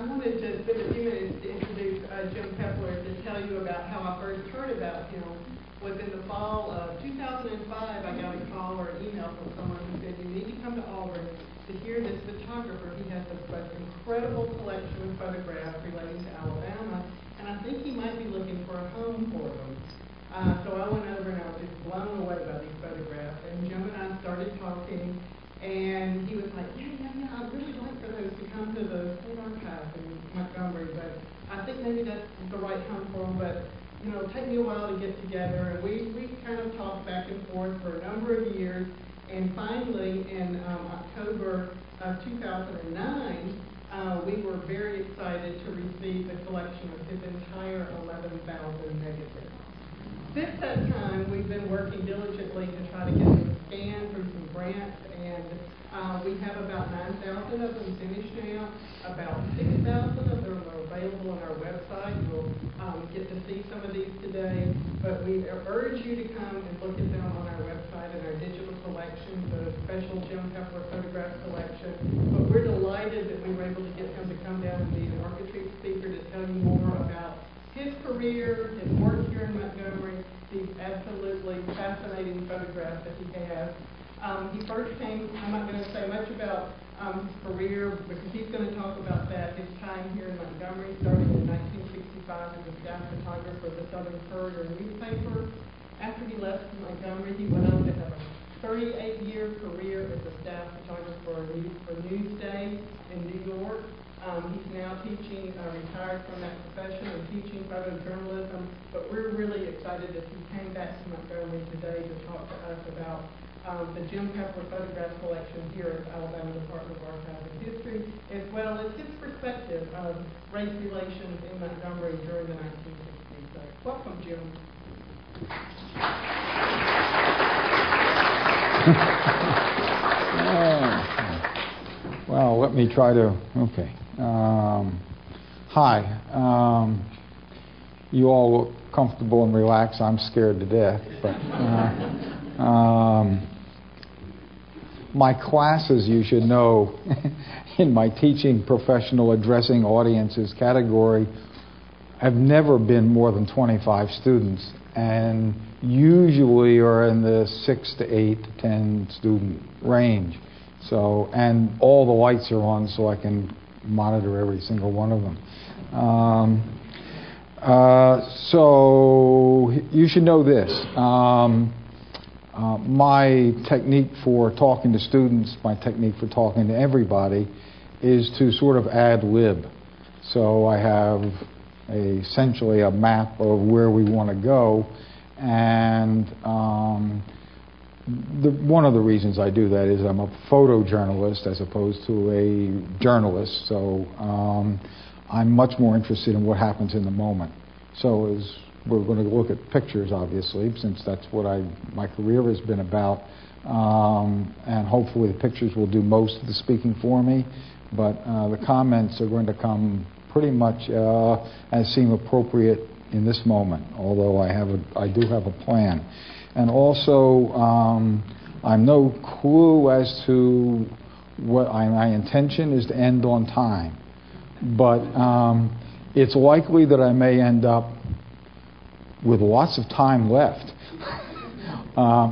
I wanted to spend a few minutes to introduce Jim Peppler to tell you about how I first heard about him. Was in the fall of 2005, I got a call or an email from someone who said, you need to come to Auburn to hear this photographer. He has this incredible collection of photographs relating to Alabama, and I think he might be looking for a home for them. So I went over and I was just blown away by these photographs, and Jim and I started talking, and he was like, yeah, I'd really like for those to come to the State Archive in Montgomery, but I think maybe that's the right home for them, but you know, it'll take me a while to get together. And we kind of talked back and forth for a number of years, and finally in October of 2009, we were very excited to receive the collection of his entire 11,000 negatives. Since that time, we've been working diligently to try to get them scanned through some grants, and we have about 9,000 of them finished now. About 6,000 of them are available on our website. You'll get to see some of these today, but we urge you to come and look at them on our website and our digital collection, the special Jim Peppler photograph collection. But we're delighted that we were able to get him to come down and be an ArchiTreat speaker to tell you more about his career, his work here in Montgomery, these absolutely fascinating photographs that he has. He first came, I'm not going to say much about his career because he's going to talk about that. His time here in Montgomery, starting in 1965 as a staff photographer of the Southern Courier newspaper. After he left Montgomery, he went on to have a 38-year career as a staff photographer for Newsday in New York. He's now teaching, retired from that profession and teaching photojournalism, but we're really excited that he came back to Montgomery today to talk to us about the Jim Peppler photograph collection here at Alabama Department of Archives and History, as well as his perspective of race relations in Montgomery during the 1960s. So, welcome, Jim. Well, let me try to, okay. Hi. You all look comfortable and relaxed. I'm scared to death. But my classes, you should know, in my teaching professional addressing audiences category, have never been more than 25 students, and usually are in the 6 to 8 to 10 student range. So, and all the lights are on so I can monitor every single one of them. So you should know this. My technique for talking to students, my technique for talking to everybody is to sort of ad lib. So I have essentially a map of where we want to go, and one of the reasons I do that is I'm a photojournalist as opposed to a journalist, so I'm much more interested in what happens in the moment. So as we're going to look at pictures, obviously, since that's what my career has been about, and hopefully the pictures will do most of the speaking for me, but the comments are going to come pretty much as seem appropriate in this moment, although I do have a plan. And also, I'm no clue as to what my intention is to end on time. But it's likely that I may end up with lots of time left,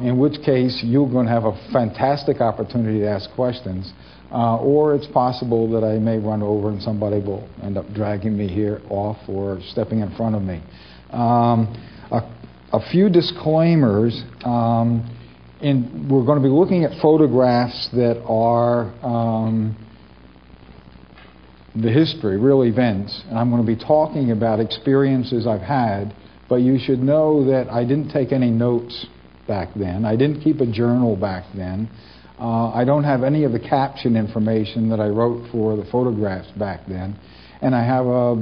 in which case you're going to have a fantastic opportunity to ask questions. Or it's possible that I may run over and somebody will end up dragging me here off or stepping in front of me. A few disclaimers. We're going to be looking at photographs that are the history, real events, and I'm going to be talking about experiences I've had, but you should know that I didn't take any notes back then. I didn't keep a journal back then. I don't have any of the caption information that I wrote for the photographs back then, and I have a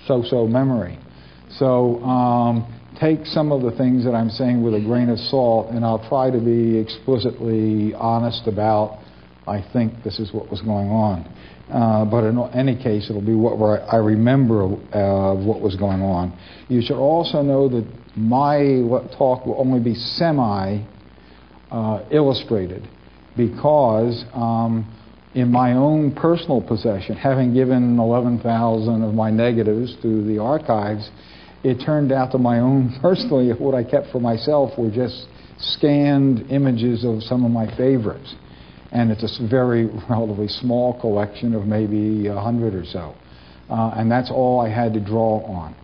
so-so memory. So take some of the things that I'm saying with a grain of salt, and I'll try to be explicitly honest about, I think this is what was going on. But in any case, it'll be what I remember of what was going on. You should also know that my talk will only be semi-illustrated, because in my own personal possession, having given 11,000 of my negatives to the archives, it turned out that my own personally, what I kept for myself were just scanned images of some of my favorites. And it's a very relatively small collection of maybe 100 or so. And that's all I had to draw on.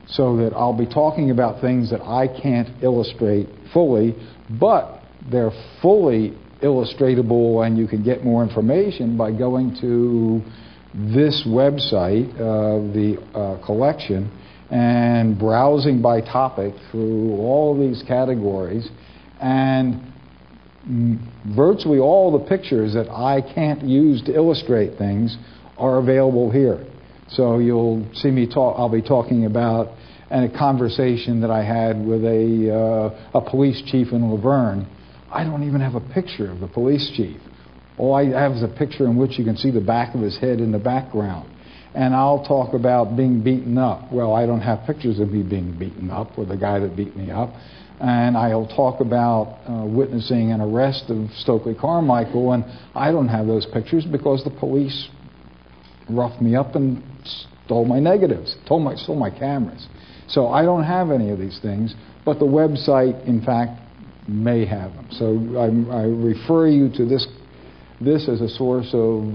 So that I'll be talking about things that I can't illustrate fully, but they're fully illustratable, and you can get more information by going to this website of the collection and browsing by topic through all of these categories, and virtually all the pictures that I can't use to illustrate things are available here. So you'll see me talk. I'll be talking about a conversation that I had with a police chief in Laverne. I don't even have a picture of the police chief. All I have is a picture in which you can see the back of his head in the background. And I'll talk about being beaten up. Well, I don't have pictures of me being beaten up or the guy that beat me up. And I'll talk about witnessing an arrest of Stokely Carmichael, and I don't have those pictures because the police roughed me up and stole my negatives, stole my cameras. So I don't have any of these things, but the website, in fact, may have them. So I refer you to this as a source of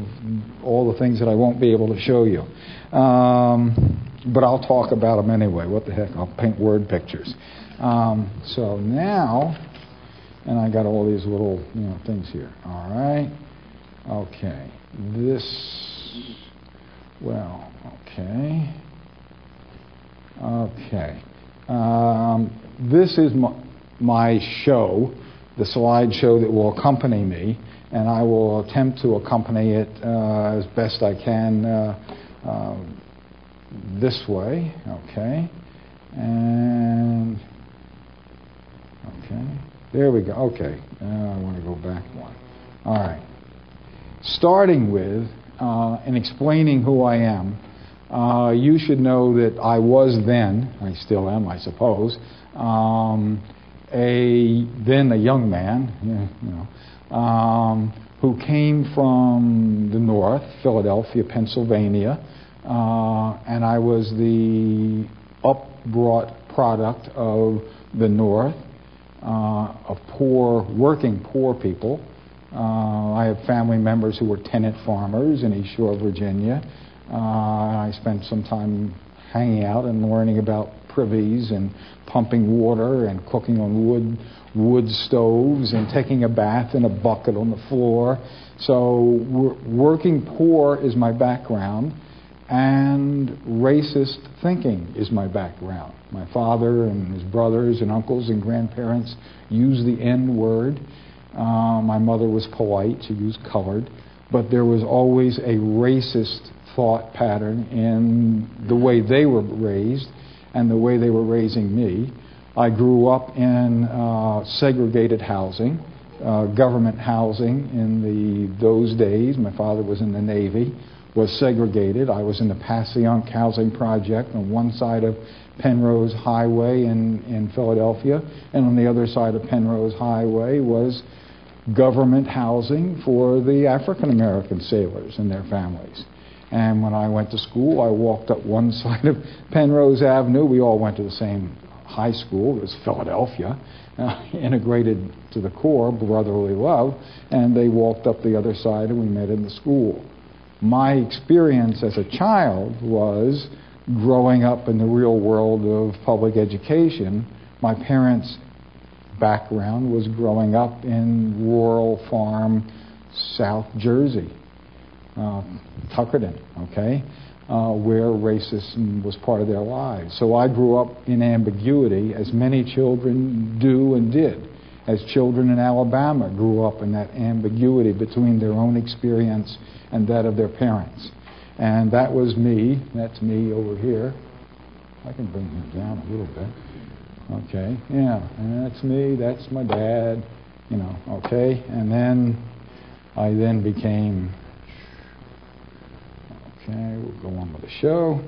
all the things that I won't be able to show you. But I'll talk about them anyway. What the heck? I'll paint word pictures. So now, and I got all these little things here. All right. Okay. Okay. This is my show, the slideshow that will accompany me, and I will attempt to accompany it as best I can this way. Okay. And okay, there we go. Okay, I want to go back one. All right. Starting with and explaining who I am, you should know that I was then, I still am, I suppose, then a young man, who came from the north, Philadelphia, Pennsylvania, and I was the upbrought product of the north, of working poor people. I have family members who were tenant farmers in East Shore, Virginia. I spent some time hanging out and learning about privies and pumping water and cooking on wood stoves and taking a bath in a bucket on the floor. So working poor is my background, and racist thinking is my background. My father and his brothers and uncles and grandparents used the N-word. My mother was polite, she used colored, but there was always a racist thought pattern in the way they were raised and the way they were raising me. I grew up in segregated housing, government housing in those days. My father was in the Navy, was segregated. I was in the Passyunk Housing Project on one side of Penrose Highway in Philadelphia, and on the other side of Penrose Highway was government housing for the African American sailors and their families. And when I went to school, I walked up one side of Penrose Avenue. We all went to the same high school. It was Philadelphia, integrated to the core, brotherly love, and they walked up the other side and we met in the school. My experience as a child was growing up in the real world of public education. My parents' background was growing up in rural farm South Jersey, Tuckerton, okay, where racism was part of their lives. So I grew up in ambiguity, as many children do and did. As children in Alabama grew up in that ambiguity between their own experience and that of their parents. And that was me. That's me over here. I can bring him down a little bit. Okay, yeah, and that's me, that's my dad, okay. And then I became, okay, we'll go on with the show.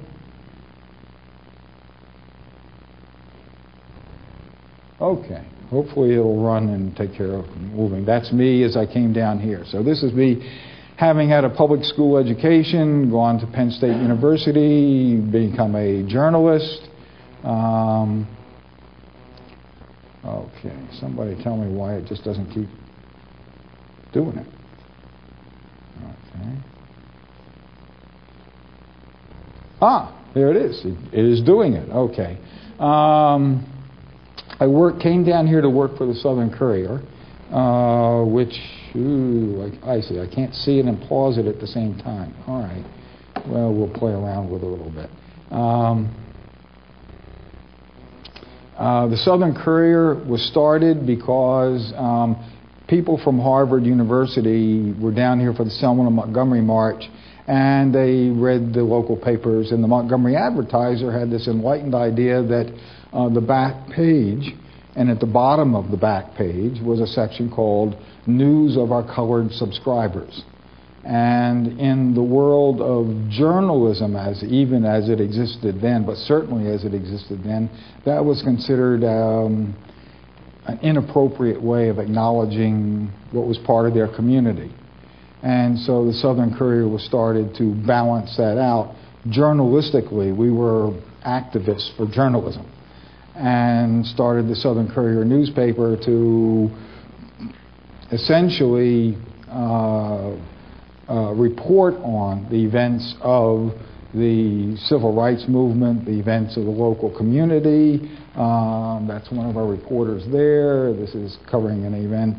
Okay. Hopefully it'll run and take care of moving. That's me as I came down here. So this is me having had a public school education, gone to Penn State University, become a journalist. Okay, somebody tell me why it just doesn't keep doing it. Okay. There it is. It is doing it. Okay. Came down here to work for the Southern Courier, which, I see. I can't see it and pause it at the same time. All right. Well, we'll play around with it a little bit. The Southern Courier was started because people from Harvard University were down here for the Selma and Montgomery March, and they read the local papers, and the Montgomery Advertiser had this enlightened idea that the back page, and at the bottom of the back page was a section called News of Our Colored Subscribers. And in the world of journalism, even as it existed then, but certainly as it existed then, that was considered an inappropriate way of acknowledging what was part of their community. And so the Southern Courier was started to balance that out. Journalistically, we were activists for journalism and started the Southern Courier newspaper to essentially report on the events of the civil rights movement, the events of the local community. That's one of our reporters there. This is covering an event,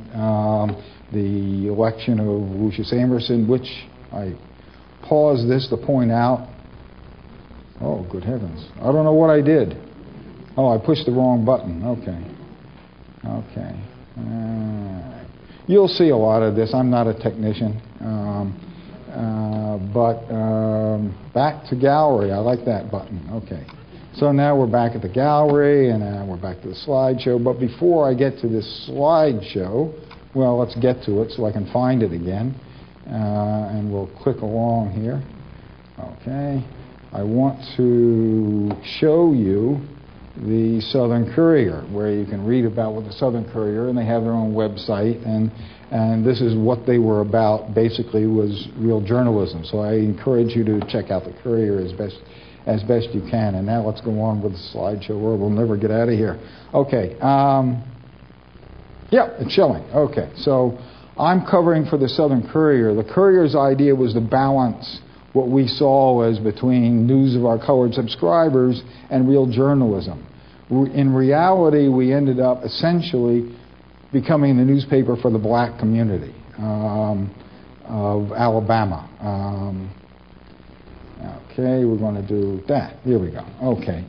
the election of Lucius Amerson, which I paused this to point out. Oh, good heavens. I don't know what I did. Oh, I pushed the wrong button. Okay. You'll see a lot of this. I'm not a technician. But back to gallery. I like that button. Okay. So now we're back at the gallery, and now we're back to the slideshow. But before I get to this slideshow, well, let's get to it so I can find it again. And we'll click along here. Okay. I want to show you the Southern Courier, where you can read about what the Southern Courier, and they have their own website, and this is what they were about, basically, was real journalism. So I encourage you to check out the Courier as best you can. And now let's go on with the slideshow, or we'll never get out of here. Okay. Yeah, it's showing. Okay. So I'm covering for the Southern Courier. The Courier's idea was to balance what we saw as between news of our colored subscribers and real journalism. In reality, we ended up essentially becoming the newspaper for the black community of Alabama. Okay, we're going to do that. Here we go. Okay.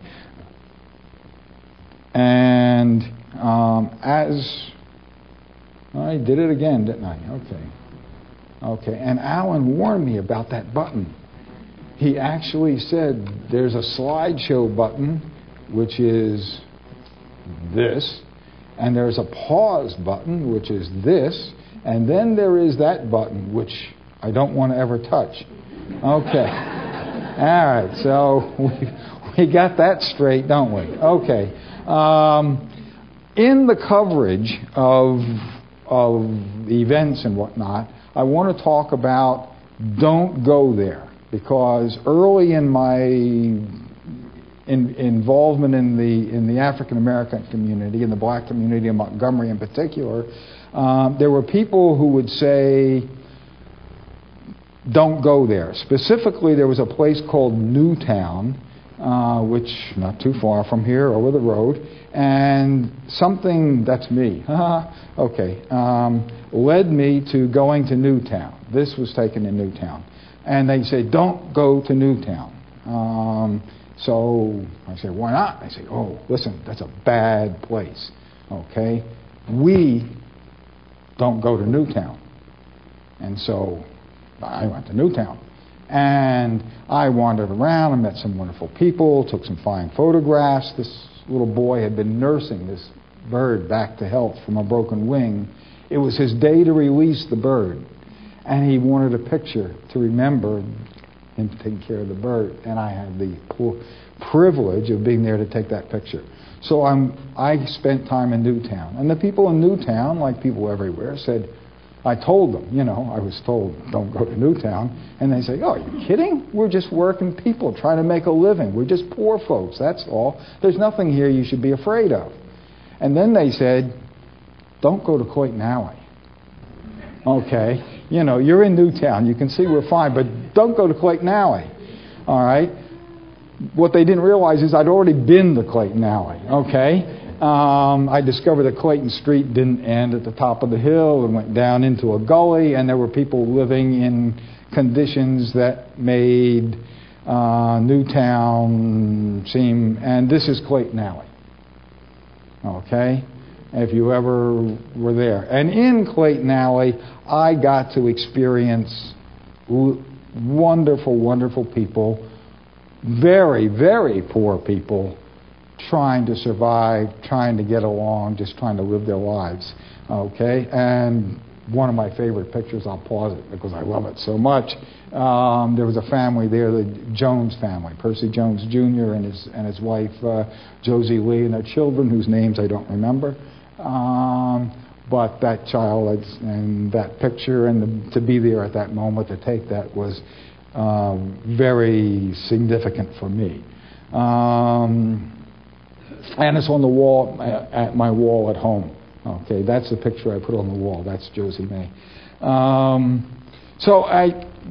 And as I did it again, didn't I? Okay, and Alan warned me about that button. He actually said there's a slideshow button, which is this, and there's a pause button, which is this, and then there is that button, which I don't want to ever touch. Okay. All right, so we got that straight, don't we? Okay. In the coverage of events and whatnot, I want to talk about don't go there, because early in my involvement in the African American community, in the black community in Montgomery in particular, there were people who would say, don't go there. Specifically, there was a place called Newtown, which not too far from here, over the road, and something, that's me, okay, led me to going to Newtown. This was taken in Newtown. And they say, don't go to Newtown. So I said, why not? They say, oh, listen, that's a bad place, okay? We don't go to Newtown. And so I went to Newtown. And I wandered around and met some wonderful people, took some fine photographs. This little boy had been nursing this bird back to health from a broken wing. It was his day to release the bird. And he wanted a picture to remember him taking care of the bird. And I had the privilege of being there to take that picture. So I spent time in Newtown. And the people in Newtown, like people everywhere, said, I told them, I was told, don't go to Newtown. And they say, oh, are you kidding? We're just working people trying to make a living. We're just poor folks, that's all. There's nothing here you should be afraid of. And then they said, don't go to Clayton Alley. Okay, you're in Newtown. You can see we're fine, but don't go to Clayton Alley. All right? What they didn't realize is I'd already been to Clayton Alley. Okay? I discovered that Clayton Street didn't end at the top of the hill and went down into a gully, and there were people living in conditions that made Newtown seem, and this is Clayton Alley. Okay? If you ever were there. And in Clayton Alley, I got to experience wonderful, wonderful people, very, very poor people, trying to survive, trying to get along, just trying to live their lives. Okay? And one of my favorite pictures, I'll pause it because I love it so much. There was a family there, the Jones family, Percy Jones Jr. and his wife, Josie Lee, and their children, whose names I don't remember. But that child and that picture and to be there at that moment to take that was very significant for me. And it's on the wall, at my wall at home. Okay, that's the picture I put on the wall. That's Josie May.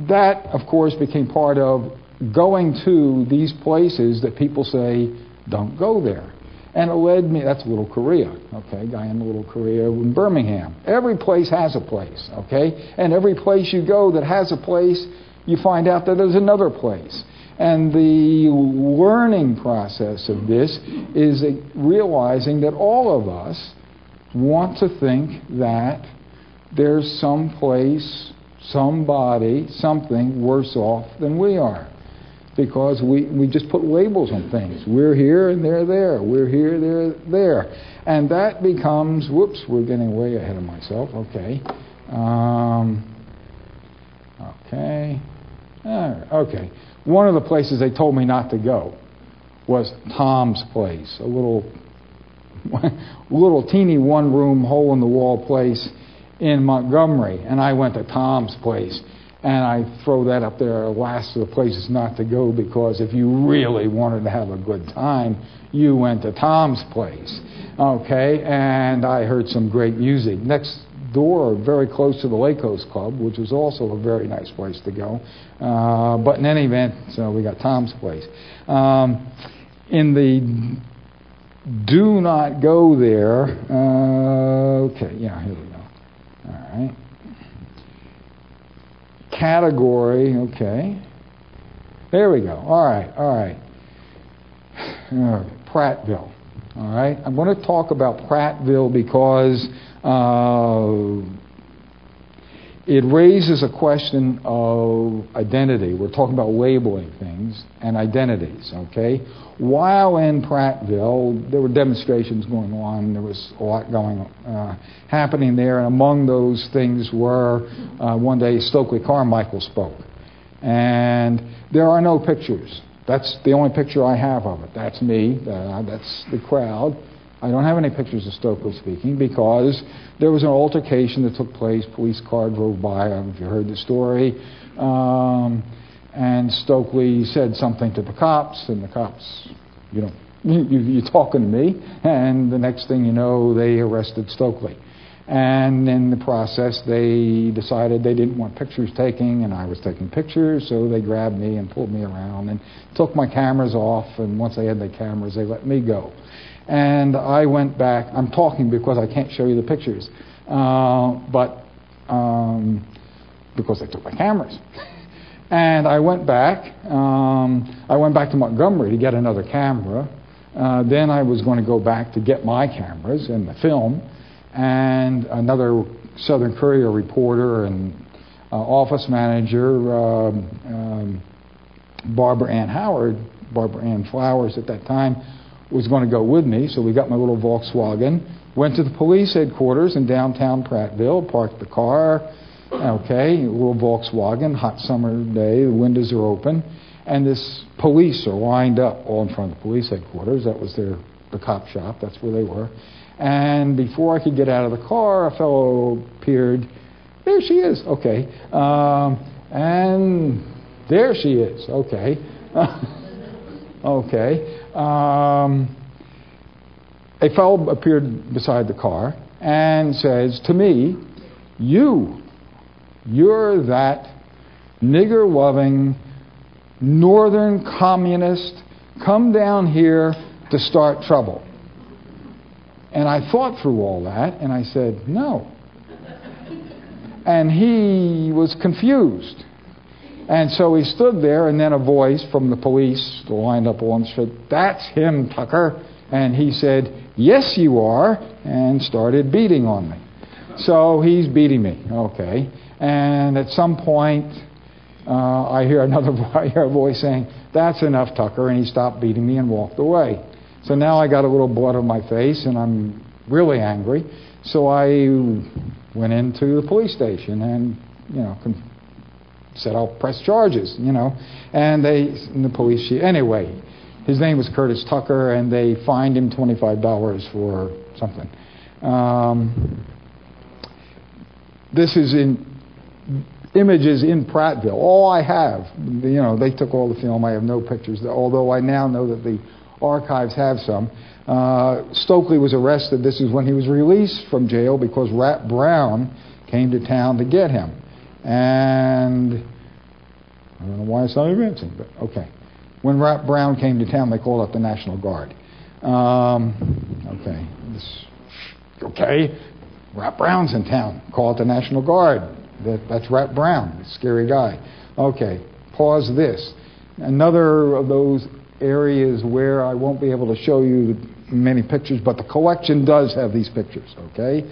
That, of course, became part of going to these places that people say, don't go there. And it led me, that's Little Korea, okay, guy in Little Korea in Birmingham. Every place has a place, okay? And every place you go that has a place, you find out that there's another place. And the learning process of this is realizing that all of us want to think that there's some place, somebody, something worse off than we are. Because we just put labels on things. We're here and they're there. We're here, they're there. And that becomes, whoops, we're getting way ahead of myself. Okay. Okay. One of the places they told me not to go was Tom's place, a little teeny one-room, hole-in-the-wall place in Montgomery. And I went to Tom's place. And I throw that up there last of the places not to go, because if you really wanted to have a good time, you went to Tom's place. Okay, and I heard some great music. Next door, very close to the Lake Coast Club, which was also a very nice place to go. But in any event, so we got Tom's place. In the do not go there, okay, yeah, here we go. All right. Category, okay. There we go. All right. Prattville. All right. I'm going to talk about Prattville because it raises a question of identity. We're talking about labeling things and identities, okay? While in Prattville, there were demonstrations going on. There was a lot happening there, and among those things were one day Stokely Carmichael spoke. And there are no pictures. That's the only picture I have of it. That's me. That's the crowd. I don't have any pictures of Stokely speaking because there was an altercation that took place. Police car drove by. I don't know if you heard the story. And Stokely said something to the cops, and the cops, you're talking to me. And the next thing you know, they arrested Stokely. And in the process, they decided they didn't want pictures taken, and I was taking pictures, so they grabbed me and pulled me around and took my cameras off, and once they had the cameras, they let me go. And I went back. I'm talking because I can't show you the pictures, because they took my cameras. And I went back. I went back to Montgomery to get another camera. Then I was going to go back to get my cameras and the film. And another Southern Courier reporter and office manager, Barbara Ann Flowers at that time, was going to go with me. So we got my little Volkswagen, went to the police headquarters in downtown Prattville, parked the car. Okay, a little Volkswagen, hot summer day, the windows are open, and this police are lined up all in front of the police headquarters. That was their the cop shop. That's where they were. And before I could get out of the car, a fellow appeared. There she is. Okay. And there she is. Okay. Okay. A fellow appeared beside the car and says to me, you're that nigger-loving northern communist, come down here to start trouble. And I thought through all that, and I said, no. And he was confused. And so he stood there, and then a voice from the police lined up along the street, that's him, Tucker. And he said, yes, you are, and started beating on me. So he's beating me, okay. And at some point, I hear a voice saying, that's enough, Tucker, and he stopped beating me and walked away. So now I got a little blood on my face, and I'm really angry. So I went into the police station and, said I'll press charges, And the police chief, anyway, his name was Curtis Tucker, and they fined him $25 for something. This is in images in Prattville. All I have, they took all the film. I have no pictures, although I now know that the archives have some. Stokely was arrested. This is when he was released from jail because Rat Brown came to town to get him. And I don't know why it's not advancing, but okay. When Rat Brown came to town, they called up the National Guard. Okay, Rat Brown's in town. Call it the National Guard. That's Rat Brown, the scary guy. Okay, pause this. Another of those areas where I won't be able to show you many pictures, but the collection does have these pictures, okay?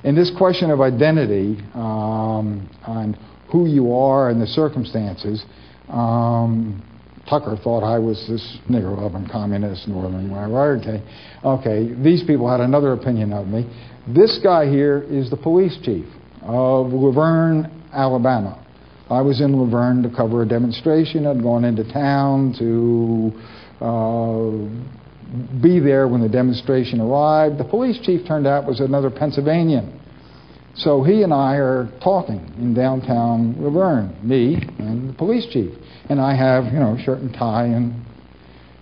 In this question of identity, on who you are and the circumstances, Tucker thought I was this nigger-loving communist northern, whatever. Okay, these people had another opinion of me. This guy here is the police chief of Laverne, Alabama. I was in Laverne to cover a demonstration. I'd gone into town to be there when the demonstration arrived. The police chief turned out was another Pennsylvanian. So he and I are talking in downtown Laverne, me and the police chief. And I have, shirt and tie, and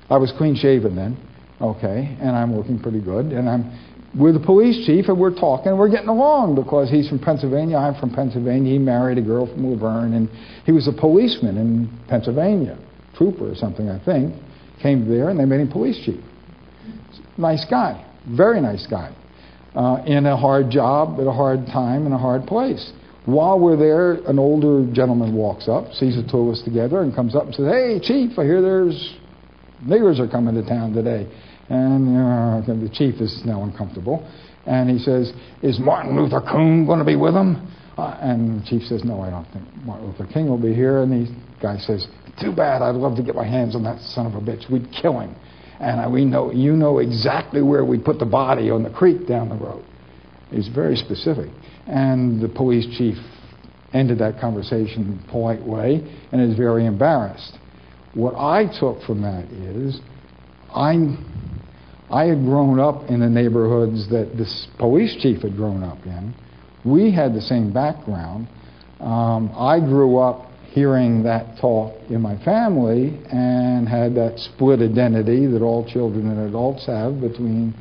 I was clean-shaven then, okay, and I'm looking pretty good. And I'm with the police chief, and we're talking, and we're getting along because he's from Pennsylvania, I'm from Pennsylvania. He married a girl from Laverne, and he was a policeman in Pennsylvania, trooper or something, I think. Came there, and they made him police chief. Nice guy, very nice guy, in a hard job, at a hard time, in a hard place. While we're there, an older gentleman walks up, sees the two of us together, and comes up and says, hey, Chief, I hear there's niggers are coming to town today. And the chief is now uncomfortable. And he says, is Martin Luther King going to be with them? And the chief says, no, I don't think Martin Luther King will be here. And the guy says, too bad, I'd love to get my hands on that son of a bitch. We'd kill him. And you know exactly where we'd put the body on the creek down the road. He's very specific. And the police chief ended that conversation in a polite way and is very embarrassed. What I took from that is I had grown up in the neighborhoods that this police chief had grown up in. We had the same background. I grew up hearing that talk in my family and had that split identity that all children and adults have between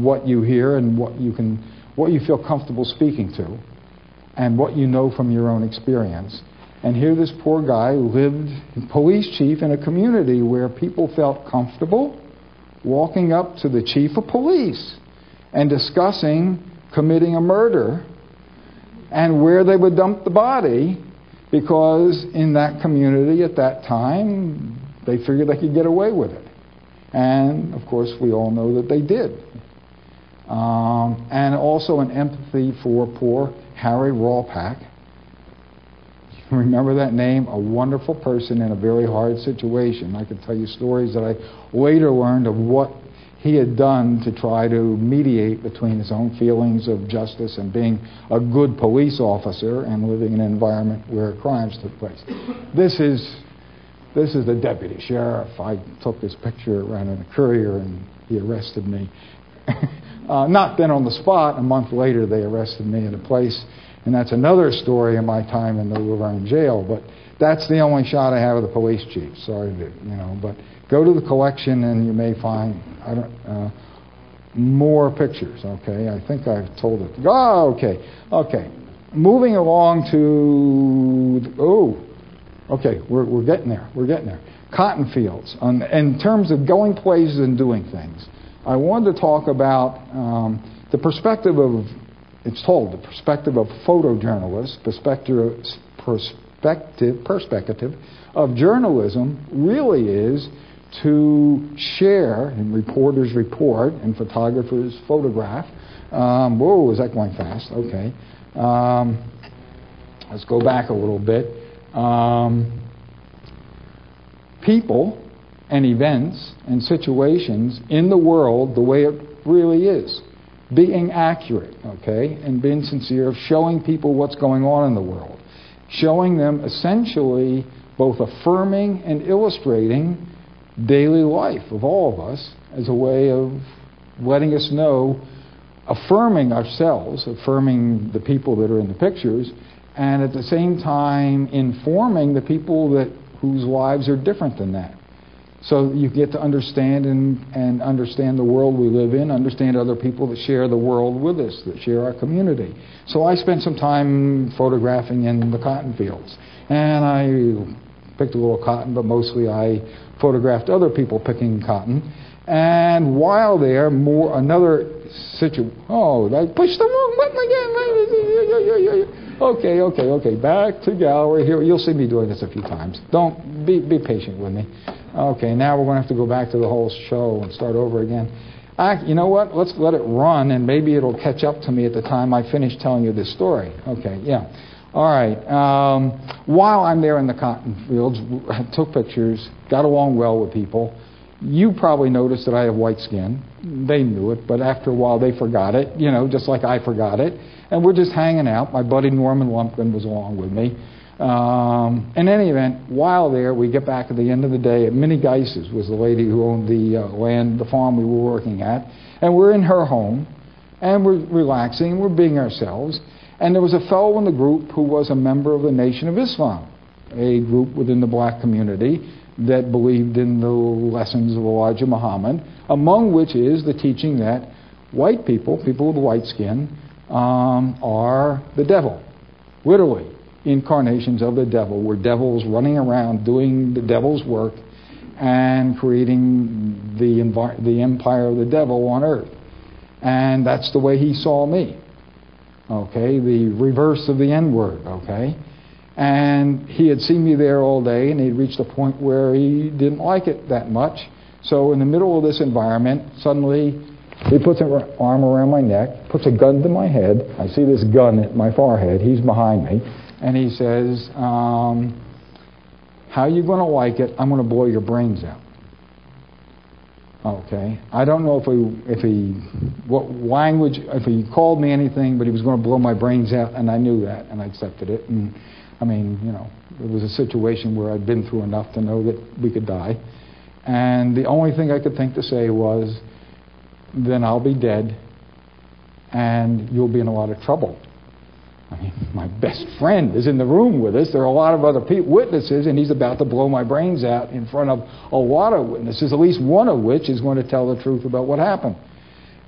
what you hear and what you feel comfortable speaking to and what you know from your own experience. And here this poor guy lived, police chief, in a community where people felt comfortable walking up to the chief of police and discussing committing a murder and where they would dump the body, because in that community at that time they figured they could get away with it. And of course we all know that they did. And also an empathy for poor Harry Rawpack. Remember that name? A wonderful person in a very hard situation. I could tell you stories that I later learned of what he had done to try to mediate between his own feelings of justice and being a good police officer and living in an environment where crimes took place. This is This is the deputy sheriff. I took this picture around in the Courier, and he arrested me. Not then on the spot. A month later, they arrested me at a place, and that's another story of my time in the Laverne jail. But that's the only shot I have of the police chief. Sorry, but go to the collection, and you may find more pictures. Okay, I think I've told it. Oh, okay. Moving along to okay, we're getting there. We're getting there. Cotton fields. In terms of going places and doing things, I wanted to talk about the perspective of, it's told, the perspective of photojournalists, perspective of journalism really is to share, and reporters report, and photographers photograph. Whoa, is that going fast? Okay. Let's go back a little bit. People and events and situations in the world the way it really is. Being accurate, okay, and being sincere, showing people what's going on in the world. Showing them essentially both affirming and illustrating daily life of all of us as a way of letting us know, affirming ourselves, affirming the people that are in the pictures, and at the same time informing the people whose lives are different than that. So you get to understand and understand the world we live in, understand other people that share the world with us, that share our community. So I spent some time photographing in the cotton fields. And I picked a little cotton, but mostly I photographed other people picking cotton. And while there, another situation. Oh, I pushed the wrong button again. Okay. Back to gallery here. You'll see me doing this a few times. Don't be patient with me. Okay, now we're going to have to go back to the whole show and start over again. You know what? Let's let it run, and maybe it'll catch up to me at the time I finish telling you this story. Okay, yeah. All right. While I'm there in the cotton fields, I took pictures, got along well with people. You probably noticed that I have white skin. They knew it, but after a while they forgot it, just like I forgot it. And we're just hanging out. My buddy Norman Lumpkin was along with me. In any event, while there, we get back at the end of the day. Minnie Geisses was the lady who owned the land, the farm we were working at. And we're in her home, and we're relaxing, we're being ourselves. And there was a fellow in the group who was a member of the Nation of Islam, a group within the black community that believed in the lessons of Elijah Muhammad, among which is the teaching that white people with white skin, are the devil. Literally, incarnations of the devil. We're devils running around doing the devil's work and creating the empire of the devil on earth. And that's the way he saw me. Okay, the reverse of the N-word, okay? And he had seen me there all day, and he'd reached a point where he didn't like it that much. So in the middle of this environment, suddenly he puts an arm around my neck, puts a gun to my head. I see this gun at my forehead. He's behind me. And he says, how are you going to like it? I'm going to blow your brains out. Okay. I don't know if he called me anything, but he was going to blow my brains out, and I knew that, and I accepted it. And it was a situation where I'd been through enough to know that we could die. And the only thing I could think to say was, then I'll be dead, and you'll be in a lot of trouble. My best friend is in the room with us. There are a lot of other witnesses, and he's about to blow my brains out in front of a lot of witnesses, at least one of which is going to tell the truth about what happened.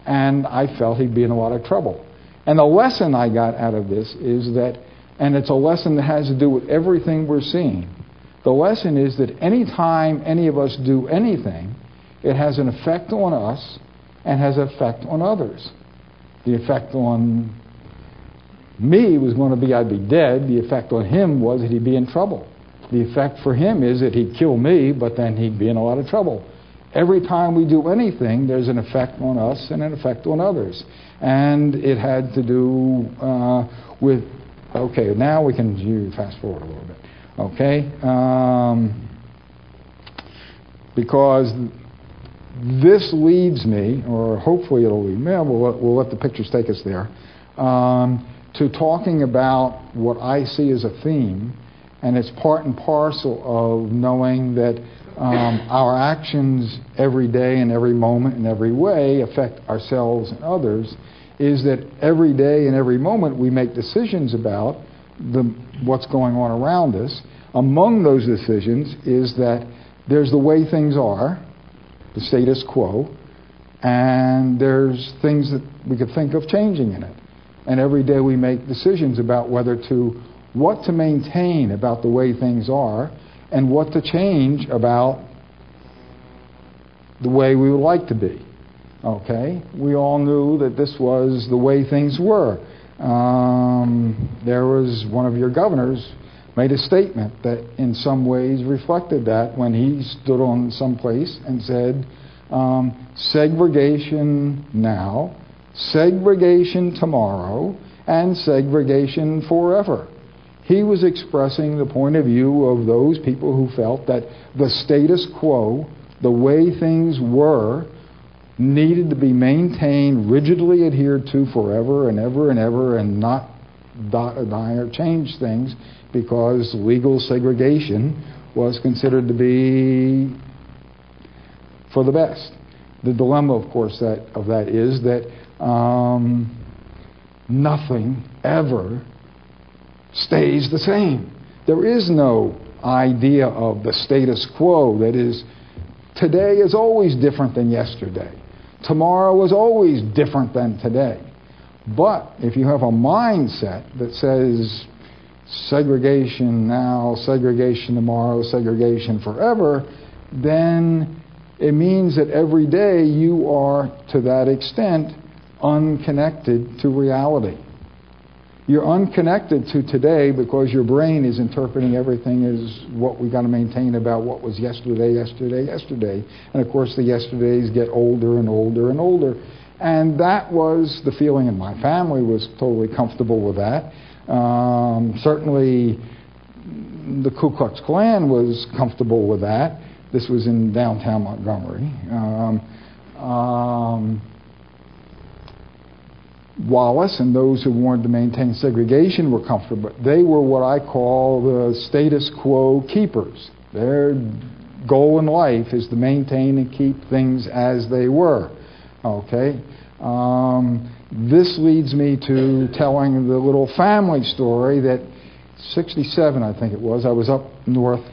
And I felt he'd be in a lot of trouble. And the lesson I got out of this is that, and it's a lesson that has to do with everything we're seeing, the lesson is that any time any of us do anything, it has an effect on us and has an effect on others. The effect on me was going to be I'd be dead. The effect on him was that he'd be in trouble. The effect for him is that he'd kill me, but then he'd be in a lot of trouble. Every time we do anything, there's an effect on us and an effect on others. And it had to do with, okay, now we can fast forward a little bit. Okay? Because this leads me, or hopefully it'll lead me, we'll let the pictures take us there, to talking about what I see as a theme, And it's part and parcel of knowing that our actions every day and every moment and every way affect ourselves and others, is that every day and every moment we make decisions about what's going on around us. Among those decisions is that there's the way things are, the status quo, and there's things that we could think of changing in it. And every day we make decisions about what to maintain about the way things are and what to change about the way we would like to be. Okay? We all knew that this was the way things were. There was one of your governors made a statement that in some ways reflected that when he stood on some place and said, segregation now, segregation tomorrow, and segregation forever. He was expressing the point of view of those people who felt that the status quo, the way things were, needed to be maintained, rigidly adhered to forever and ever and ever, and not die or change things, because legal segregation was considered to be for the best. The dilemma, of course, of that is that nothing ever stays the same. There is no idea of the status quo that is, today is always different than yesterday. Tomorrow is always different than today. But if you have a mindset that says segregation now, segregation tomorrow, segregation forever, then it means that every day you are, to that extent, unconnected to reality. You're unconnected to today because your brain is interpreting everything as what we got to maintain about what was yesterday. And of course the yesterdays get older and older and older. And that was the feeling, and my family was totally comfortable with that. Certainly the Ku Klux Klan was comfortable with that. This was in downtown Montgomery. Wallace and those who wanted to maintain segregation were comfortable. They were what I call the status quo keepers. Their goal in life is to maintain and keep things as they were. Okay? This leads me to telling the little family story that 67, I think it was, I was up north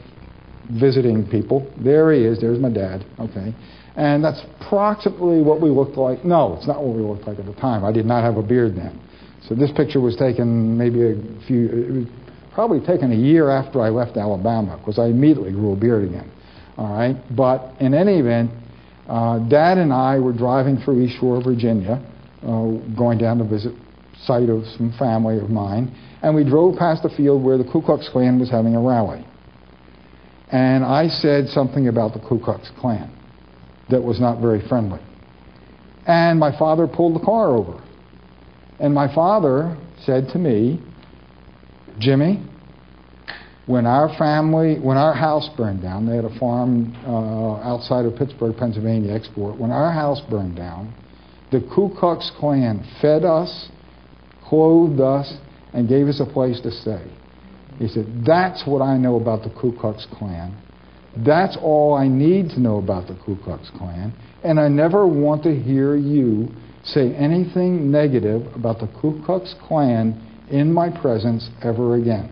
visiting people. There he is. There's my dad. Okay. And that's approximately what we looked like. No, it's not what we looked like at the time. I did not have a beard then. So this picture was taken it was probably taken a year after I left Alabama, because I immediately grew a beard again. All right. But in any event, Dad and I were driving through East Shore, Virginia, going down to visit site of some family of mine, and we drove past a field where the Ku Klux Klan was having a rally. And I said something about the Ku Klux Klan that was not very friendly. And my father pulled the car over. And my father said to me, Jimmy, when our house burned down, they had a farm outside of Pittsburgh, Pennsylvania, export. When our house burned down, the Ku Klux Klan fed us, clothed us, and gave us a place to stay. He said, that's what I know about the Ku Klux Klan. That's all I need to know about the Ku Klux Klan. And I never want to hear you say anything negative about the Ku Klux Klan in my presence ever again.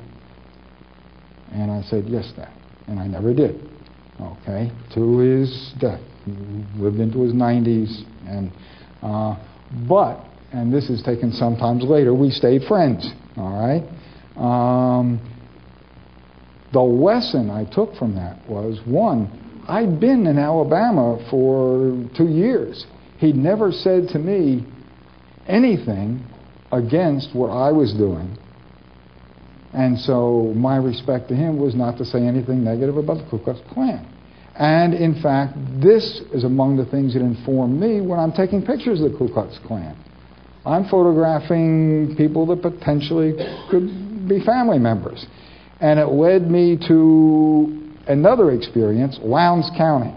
And I said, yes, Dad. And I never did. Okay? To his death. He lived into his 90s. And this is taken sometimes later, we stayed friends. All right? The lesson I took from that was, one, I'd been in Alabama for 2 years. He'd never said to me anything against what I was doing. And so my respect to him was not to say anything negative about the Ku Klux Klan. And in fact, this is among the things that inform me when I'm taking pictures of the Ku Klux Klan. I'm photographing people that potentially could be family members. And it led me to another experience, Lowndes County.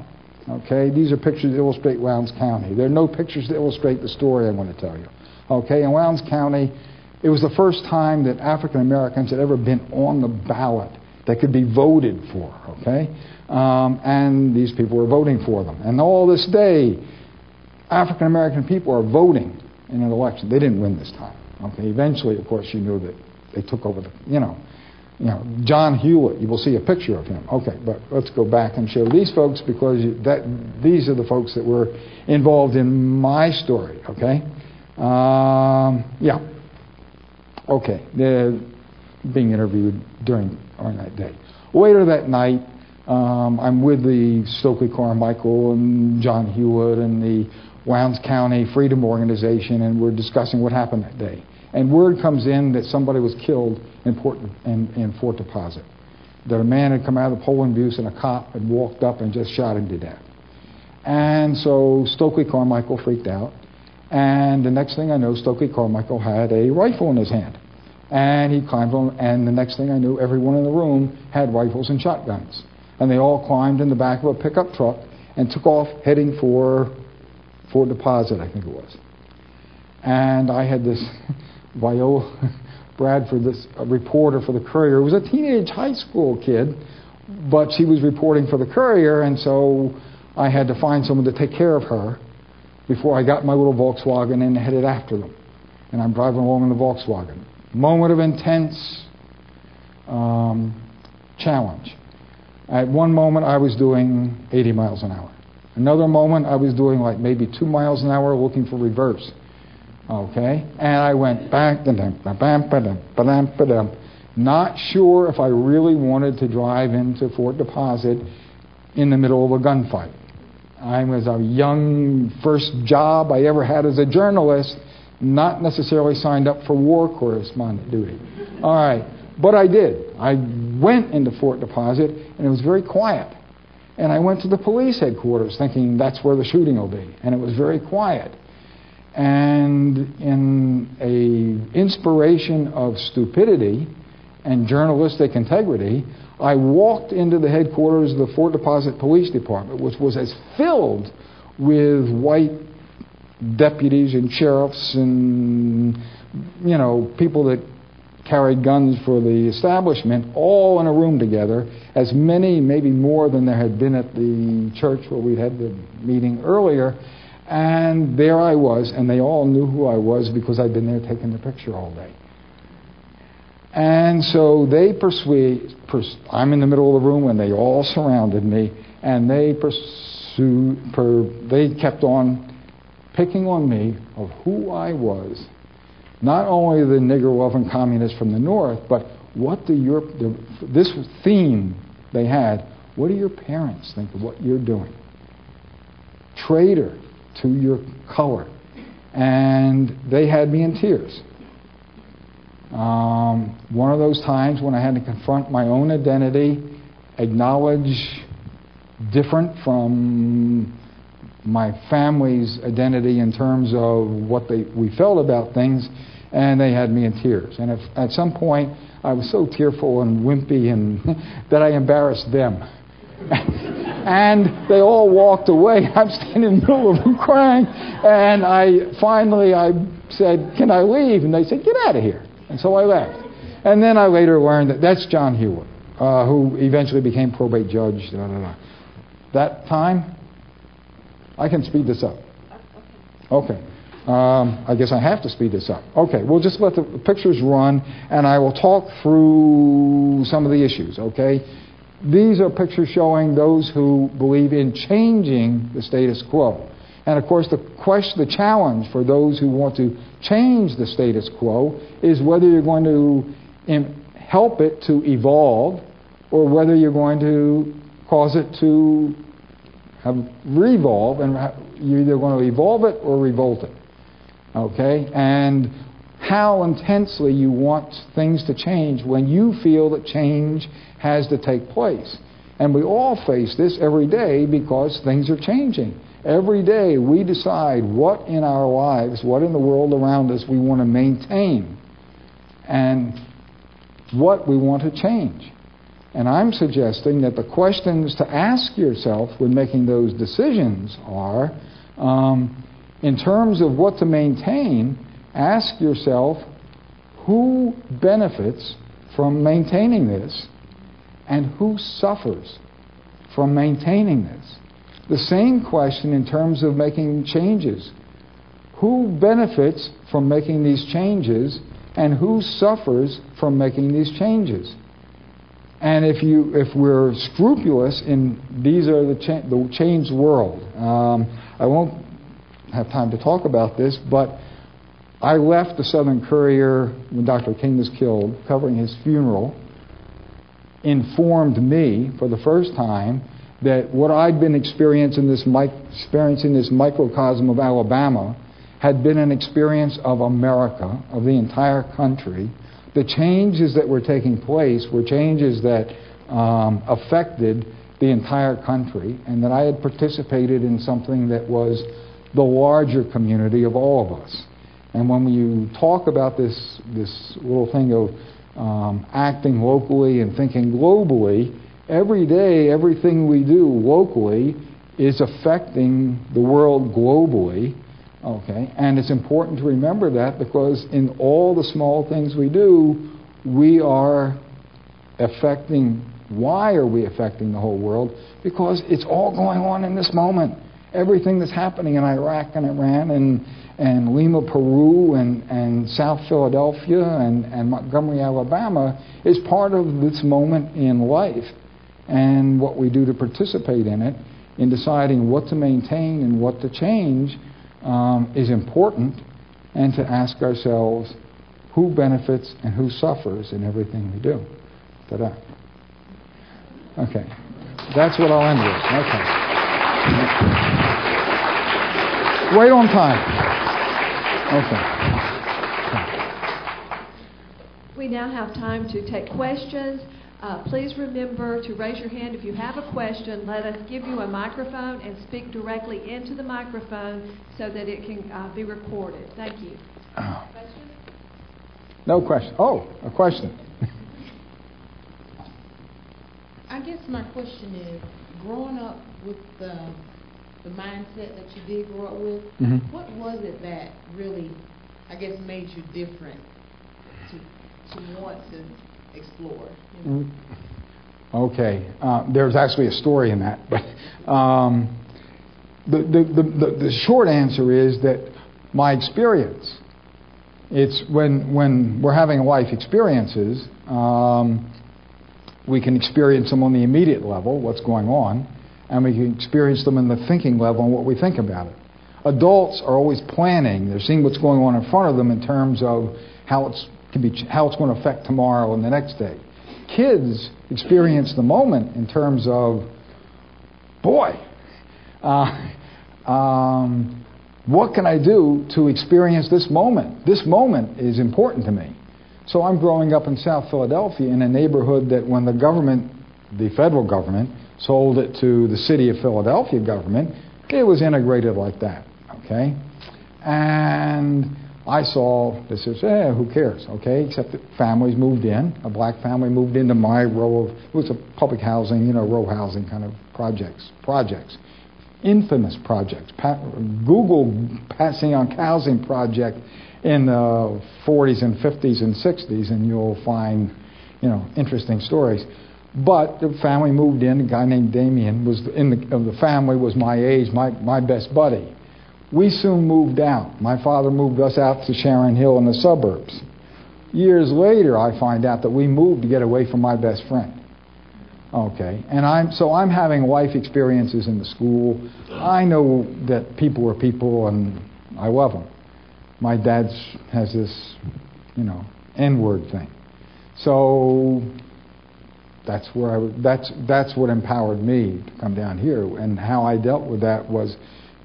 Okay, these are pictures that illustrate Lowndes County. There are no pictures that illustrate the story I want to tell you. Okay, in Lowndes County, it was the first time that African Americans had ever been on the ballot that could be voted for, okay? And these people were voting for them. And all this day, African American people are voting in an election. They didn't win this time, okay? Eventually, of course, you knew that they took over the, John Hewitt, you will see a picture of him. Okay, but let's go back and show these folks because these are the folks that were involved in my story, okay? Yeah. Okay, they're being interviewed during that day. Later that night, I'm with the Stokely Carmichael and John Hewitt and the Lowndes County Freedom Organization, and we're discussing what happened that day. And word comes in that somebody was killed in Fort Deposit, that a man had come out of the polling booth and a cop had walked up and just shot him to death. And so Stokely Carmichael freaked out, and the next thing I know, Stokely Carmichael had a rifle in his hand. And he climbed on, and the next thing I knew, everyone in the room had rifles and shotguns. And they all climbed in the back of a pickup truck and took off heading for Fort Deposit, I think it was. And I had this Viola Bradford, this reporter for the Courier, who was a teenage high school kid, but she was reporting for the Courier, and so I had to find someone to take care of her before I got my little Volkswagen and headed after them. And I'm driving along in the Volkswagen. Moment of intense challenge. At one moment, I was doing 80 miles an hour. Another moment, I was doing like maybe 2 miles an hour looking for reverse. Okay? And I went back, not sure if I really wanted to drive into Fort Deposit in the middle of a gunfight. I was a young first job I ever had as a journalist, not necessarily signed up for war correspondent duty. All right. But I did. I went into Fort Deposit, and it was very quiet. And I went to the police headquarters thinking that's where the shooting will be. And it was very quiet. And in an inspiration of stupidity and journalistic integrity, I walked into the headquarters of the Fort Deposit Police Department, which was as filled with white deputies and sheriffs and, people that carried guns for the establishment, all in a room together, as many, maybe more than there had been at the church where we'd had the meeting earlier. And there I was, and they all knew who I was because I'd been there taking the picture all day. And so they I'm in the middle of the room, and they all surrounded me, and they kept on picking on me of who I was. Not only the nigger-loving communists from the North, but this theme they had, what do your parents think of what you're doing? Traitor to your color. And they had me in tears. One of those times when I had to confront my own identity, acknowledge different from my family's identity in terms of what we felt about things, and they had me in tears. And at some point, I was so tearful and wimpy and that I embarrassed them. And they all walked away. I'm standing in the middle of them crying, and I said, "Can I leave?" And they said, "Get out of here." And so I left. And then I later learned that that's John Hewitt, who eventually became probate judge. That time, I can speed this up. Okay. I guess I have to speed this up. Okay, we'll just let the pictures run, and I will talk through some of the issues, okay? These are pictures showing those who believe in changing the status quo. And of course, the challenge for those who want to change the status quo is whether you're going to help it to evolve or whether you're going to cause it to revolve, and you're either going to evolve it or revolt it. Okay? And how intensely you want things to change when you feel that change has to take place. And we all face this every day because things are changing. Every day we decide what in our lives, what in the world around us we want to maintain and what we want to change. And I'm suggesting that the questions to ask yourself when making those decisions are, in terms of what to maintain, ask yourself who benefits from maintaining this and who suffers from maintaining this? The same question in terms of making changes. Who benefits from making these changes, and who suffers from making these changes? And if we're scrupulous in these are the changed world. I won't have time to talk about this, but I left the Southern Courier when Dr. King was killed, covering his funeral, informed me for the first time that what I'd been experiencing this microcosm of Alabama had been an experience of America, of the entire country. The changes that were taking place were changes that affected the entire country, and that I had participated in something that was the larger community of all of us. And when you talk about this little thing of acting locally and thinking globally, every day, everything we do locally is affecting the world globally. Okay, and it's important to remember that, because in all the small things we do, we are affecting. Why are we affecting the whole world? Because it's all going on in this moment. Everything that's happening in Iraq and Iran and Lima, Peru, and South Philadelphia and Montgomery, Alabama is part of this moment in life. And what we do to participate in it, in deciding what to maintain and what to change, is important, and to ask ourselves who benefits and who suffers in everything we do. Ta-da. Okay. That's what I'll end with. Okay. Right on time. Okay. We now have time to take questions. Please remember to raise your hand if you have a question. Let us give you a microphone and speak directly into the microphone so that it can be recorded. Thank you. Questions? No question. Oh, a question. I guess my question is, growing up with the mindset that you did grow up with, what was it that really, I guess, made you different to want to explore? You know? Okay. There's actually a story in that, but the short answer is that my experience. It's when we're having life experiences, we can experience them on the immediate level, what's going on, and we can experience them in the thinking level and what we think about it. Adults are always planning. They're seeing what's going on in front of them in terms of how it's going to affect tomorrow and the next day. Kids experience the moment in terms of, boy, what can I do to experience this moment? This moment is important to me. So I'm growing up in South Philadelphia in a neighborhood that when the government, the federal government, sold it to the city of Philadelphia government, it was integrated like that, okay? And I saw, this is, who cares, okay? Except that families moved in. A black family moved into my row of, it was a public housing, row housing kind of projects. Infamous projects. Google passing on housing project in the 40s and 50s and 60s, and you'll find, interesting stories. But the family moved in. A guy named Damien was of the family was my age, my best buddy. We soon moved out. My father moved us out to Sharon Hill in the suburbs. Years later, I find out that we moved to get away from my best friend. Okay, and I'm having life experiences in the school. I know that people are people, and I love them. My dad has this, N-word thing. So that's where that's what empowered me to come down here, and how I dealt with that was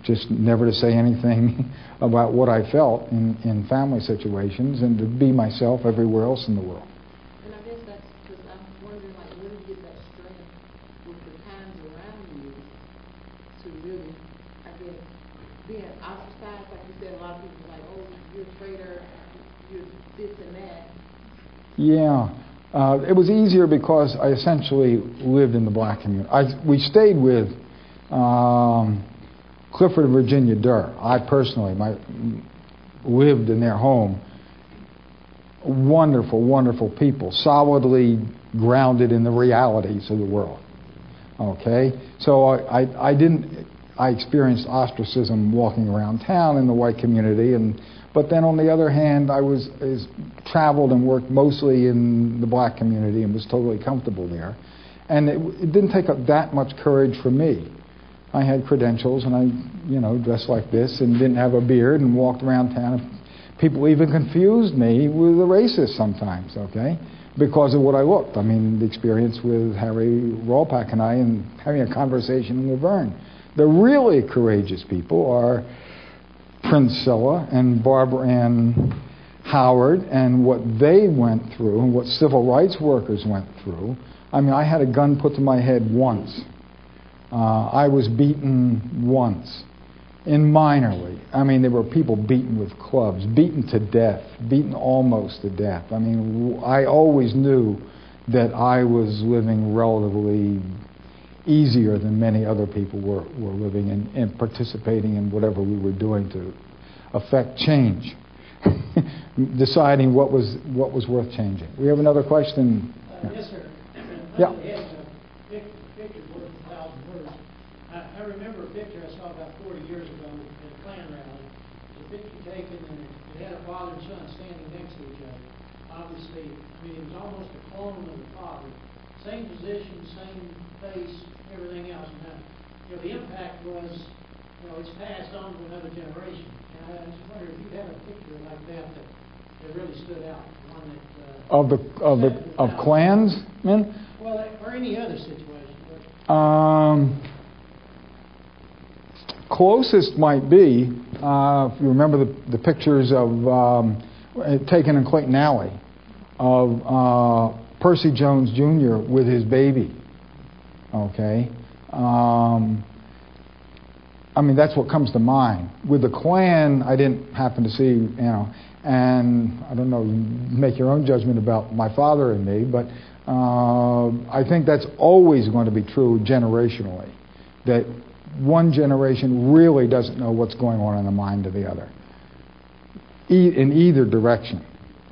just never to say anything about what I felt in family situations, and to be myself everywhere else in the world. And I guess that's because I'm wondering, where do you get that strength with the times around you to really, I guess, being ostracized, like you said, a lot of people are like, oh, you're a traitor, you're this and that. Yeah. It was easier because I essentially lived in the black community. We stayed with Clifford and Virginia Durr. I personally lived in their home. Wonderful, wonderful people, solidly grounded in the realities of the world. Okay, so I experienced ostracism walking around town in the white community, but then on the other hand, I traveled and worked mostly in the black community and was totally comfortable there. And it didn't take up that much courage for me. I had credentials, and I, dressed like this and didn't have a beard and walked around town. People even confused me with a racist sometimes, okay, because of what I looked. I mean, the experience with Harry Rawlpack and I and having a conversation in Laverne. The really courageous people are Priscilla and Barbara Ann Howard and what they went through and what civil rights workers went through. I mean, I had a gun put to my head once. I was beaten once, in minorly. I mean, there were people beaten with clubs, beaten to death, beaten almost to death. I mean, I always knew that I was living relatively easier than many other people were living and participating in whatever we were doing to affect change, deciding what was worth changing. We have another question. Yes, sir. Yeah. Picture's worth 1,000 words. I remember a picture I saw about 40 years ago at a Klan rally. The picture taken, and it had a father and son standing next to each other. Obviously, I mean, it was almost a clone of the father. Same position, same face, everything else. And the impact was, it's passed on to another generation. And I just wonder if you had a picture like that really stood out, one that Of Klansmen? Well, or any other situation. Closest might be, if you remember the pictures of taken in Clayton Alley of Percy Jones Jr. with his baby. Okay, I mean, that's what comes to mind. With the Klan, I didn't happen to see, and I don't know, you make your own judgment about my father and me, but I think that's always going to be true generationally, that one generation really doesn't know what's going on in the mind of the other, in either direction.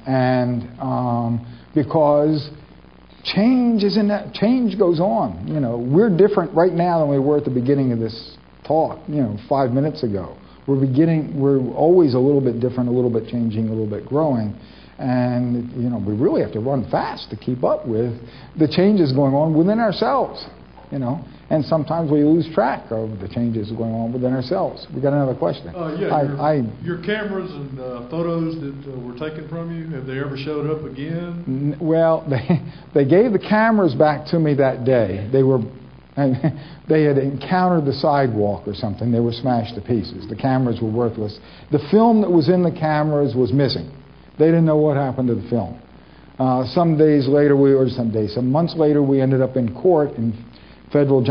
And because change goes on. We're different right now than we were at the beginning of this talk, 5 minutes ago. We're always a little bit different, a little bit changing, a little bit growing. And, we really have to run fast to keep up with the changes going on within ourselves, And sometimes we lose track of the changes going on within ourselves. We got another question. Your cameras and photos that were taken from you, have they ever showed up again? Well, they gave the cameras back to me that day. They had encountered the sidewalk or something. They were smashed to pieces. The cameras were worthless. The film that was in the cameras was missing. They didn't know what happened to the film. Some months later, we ended up in court in federal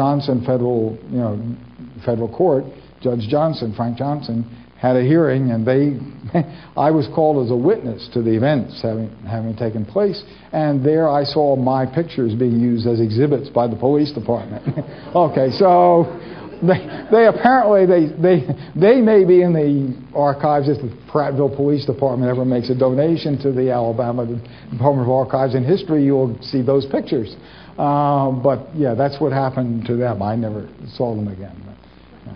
court. Judge Johnson, Frank Johnson, had a hearing, and I was called as a witness to the events having taken place, and there I saw my pictures being used as exhibits by the police department. Okay, so they apparently they may be in the archives if the Prattville Police Department ever makes a donation to the Alabama Department of Archives and History. You'll see those pictures. But yeah, that's what happened to them. I never saw them again. But, yeah.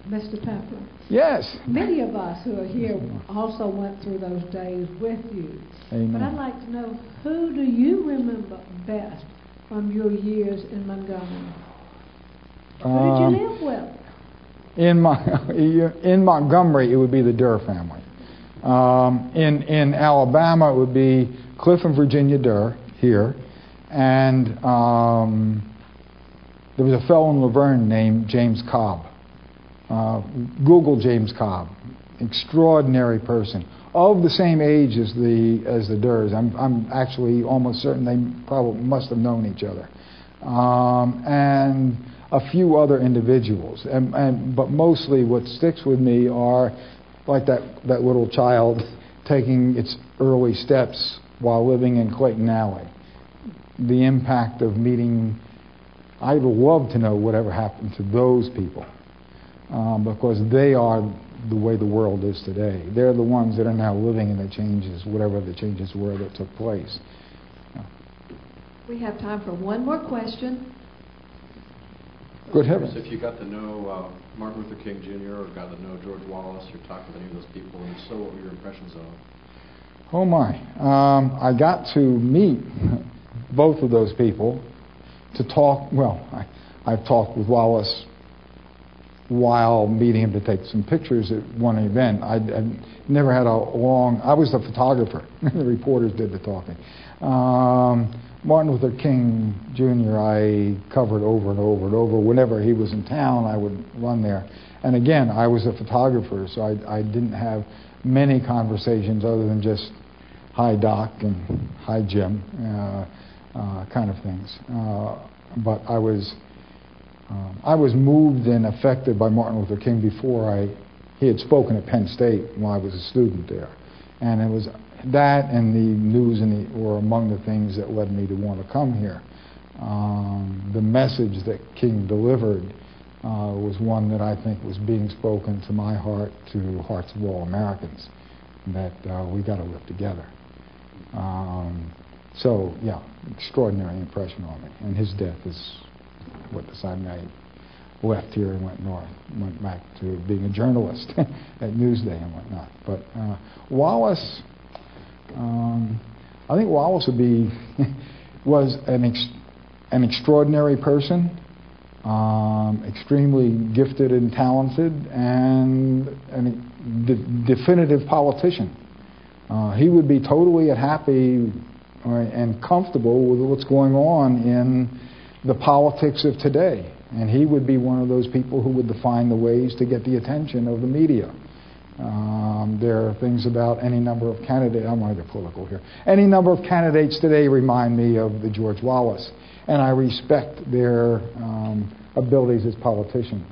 Mr. Peppler. Yes. Many of us who are here also went through those days with you. Amen. But I'd like to know, who do you remember best from your years in Montgomery? Who did you live with? In Montgomery, it would be the Durr family. In Alabama, it would be Cliff and Virginia Durr here. And there was a fellow in Laverne named James Cobb. Google James Cobb, extraordinary person, of the same age as the Durrs. I'm actually almost certain they probably must have known each other, and a few other individuals. But mostly, what sticks with me are like that little child taking its early steps while living in Clayton Alley. The impact of meeting. I'd love to know whatever happened to those people. Because they are the way the world is today. They're the ones that are now living in the changes, whatever the changes were that took place. We have time for one more question. Good heavens. If you got to know Martin Luther King Jr. or got to know George Wallace or talked with any of those people, and if so, what were your impressions of them? Oh my. I got to meet both of those people to talk. Well, I've talked with Wallace while meeting him to take some pictures at one event. I never had a long, I was the photographer. The reporters did the talking. Martin Luther King Jr. I covered over and over and over. Whenever he was in town, I would run there. And again, I was a photographer, so I didn't have many conversations other than just hi Doc and hi Jim, kind of things. But I was moved and affected by Martin Luther King before he had spoken at Penn State when I was a student there. And it was that and the news were among the things that led me to want to come here. The message that King delivered was one that I think was being spoken to my heart, to the hearts of all Americans, that we got to live together. So, yeah, extraordinary impression on me. And his death is what decided I left here and went north, went back to being a journalist at Newsday and whatnot. But Wallace, I think Wallace was an extraordinary person, extremely gifted and talented, and a definitive politician. He would be totally happy and comfortable with what's going on in the politics of today. And he would be one of those people who would define the ways to get the attention of the media. There are things about any number of candidates, I'm going to get political here, any number of candidates today remind me of the George Wallace, and I respect their abilities as politicians.